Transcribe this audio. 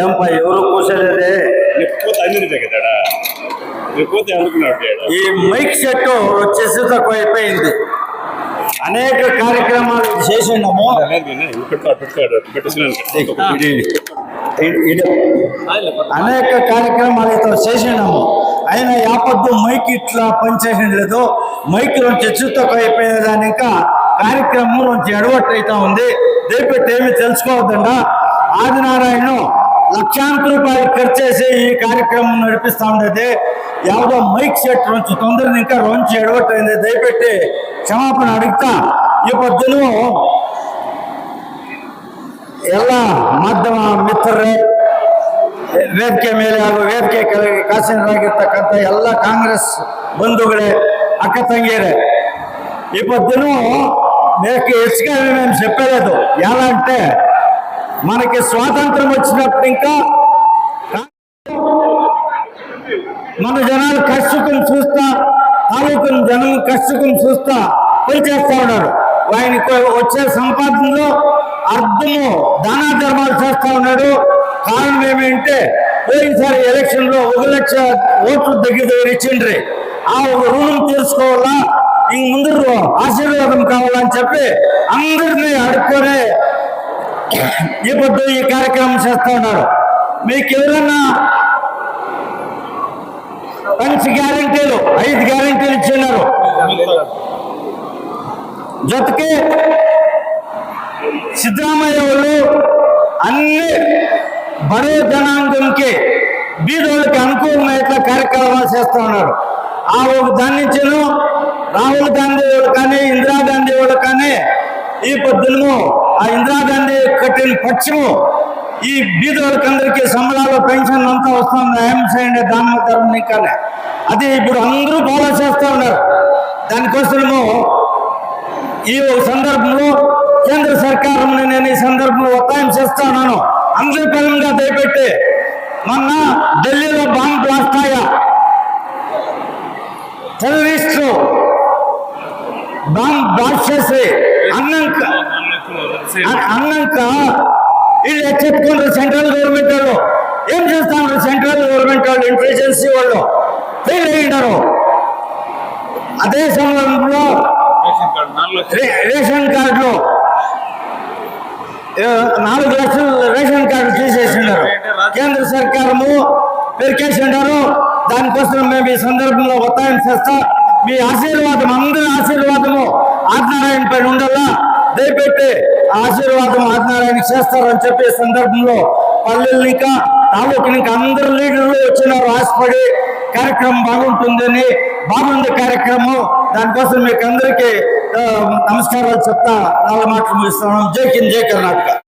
ఏంపా ఎవరు కూర్చోలేదే ఈ mic set వచ్చేసి తక్కువ అయిపోయింది. అనేక కార్యక్రమాలు చేసినాము. అనేక కార్యక్రమాలతో చేసినాము. అయినా యాపద్దు మైక్ ఇట్లా పనిచేసిన లేదు. మైక్ నుంచి తక్కువ అయిపోయిన దాని ఇంకా కార్యక్రమం నుంచి ఎడవట్టు అవుతా ఉంది. దయపెట్టి ఏమి తెలుసుకోవద్దండా. ఆదినారాయణ లక్షాంతర రూపాయలు ఖర్చు చేసి ఈ కార్యక్రమం నడిపిస్తూ ఉండేది. ಯಾವುದೋ మైక్ సెట్ నుంచి తొందరని ఇంకా రొంచి ఎడవట్టయింది. దయపెట్టి ಕ್ಷಮಾಪಣೆ ಅಡುತ್ತಾ ಈ ಪದ್ಯನು ಎಲ್ಲ ಮಾಧ್ಯಮ ಮಿತ್ರರೇ, ವೇದಿಕೆ ಮೇಲೆ ಹಾಗೂ ವೇದಿಕೆ ಕೆಳಗೆ ಕಾಸೀನರಾಗಿರ್ತಕ್ಕಂಥ ಎಲ್ಲ ಕಾಂಗ್ರೆಸ್ బంధువులే, అక్క తంగిరే, ఈ పద్యను మీకు హెచ్చుగా మేము చెప్పలేదు. ఎలా అంటే మనకి స్వాతంత్రం వచ్చినప్పుడు ఇంకా మన జనాలు కష్టం చూస్తా, తాలూకుని జనం కష్టం చూస్తా పనిచేస్తా ఉన్నారు. ఆయనకు వచ్చే సంపాదనలో అర్థము దానా ధర్మాలు చేస్తా ఉన్నాడు. కారణం ఏమంటే పోయినసారి ఎలక్షన్ లో 1 లక్ష ఓట్లు దగ్గర ఇచ్చిండ్రి. ఆ ఒక రుణం తీర్చుకోవాలా, ఇంక ముందు ఆశీర్వాదం కావాలని చెప్పి అందరినీ అడుక్కొని ఇప్పుడు ఈ కార్యక్రమం చేస్తా ఉన్నారు. మీకు ఎవరన్నా పంచ్ గ్యారంటీలు 5 గ్యారంటీలు ఇచ్చిన్నారు. జೊತೆಗೆ సిద్ధరామయ్య వాళ్ళు అన్ని బడే జనాంగంకి బీదోళ్ళకి అనుకూలమైన కార్యక్రమాలు చేస్తూ ఉన్నారు. ఆ ఒక దాని నుంచిను రాహుల్ గాంధీ వాళ్ళు కానీ ఇందిరాగాంధీ వాళ్ళు కానీ ఈ పొద్దును ఆ ఇందిరాగాంధీ కట్టిన పక్షము ఈ బీదోళ్ళకందరికీ సంబళాలు పెన్షన్ అంతా వస్తుంది. చేయండి దామోదరం కానీ అది ఇప్పుడు అందరూ ఫాలో చేస్తూ ఉన్నారు. దానికోసము ఈ సందర్భంలో కేంద్ర సర్కారుని నేను ఈ సందర్భంలో ఒత్తాయం చేస్తా ఉన్నాను. అందరి పరంగా దయపెట్టి మొన్న ఢిల్లీలో బాంబ్ బ్లాస్ట్ అయ్యా, టెర్రరిస్టులు బాంబ్ బ్లాస్ట్ చేసి అన్నాక వీళ్ళు ఎచ్చెత్తుకుంటారు. సెంట్రల్ గవర్నమెంట్ వాళ్ళు ఏం చేస్తా ఉన్నారు? సెంట్రల్ గవర్నమెంట్ వాళ్ళు ఇంటెలిజెన్సీ వాళ్ళు ఫెయిల్ అయ్యింటారు. అదే సమయంలో రేషన్ కార్డులో 4 లక్షల రేషన్ కార్డు తీసేసినారు. కేంద్ర సర్కారము పెరికేసినారు. దానికోసం మేము ఈ సందర్భంలో ఒత్తాయం చేస్తా. మీ ఆశీర్వాదం, అందరి ఆశీర్వాదము ఆదినారాయణ పైన ఉండాలా. దయపెట్టి ఆశీర్వాదం ఆదినారాయణ చేస్తారని చెప్పే సందర్భంలో పల్లెల్ని ఇంకా తాలూకుని ఇంకా అందరు లీడర్లు వచ్చినారు. ఆశపడి కార్యక్రమం బాగుంటుందని, బాగుంది కార్యక్రమం. దానికోసం మీకు అందరికీ నమస్కారాలు చెప్తా 4 మాటలు ముగిస్తున్నాం. జై హింద్, జై కర్ణాటక.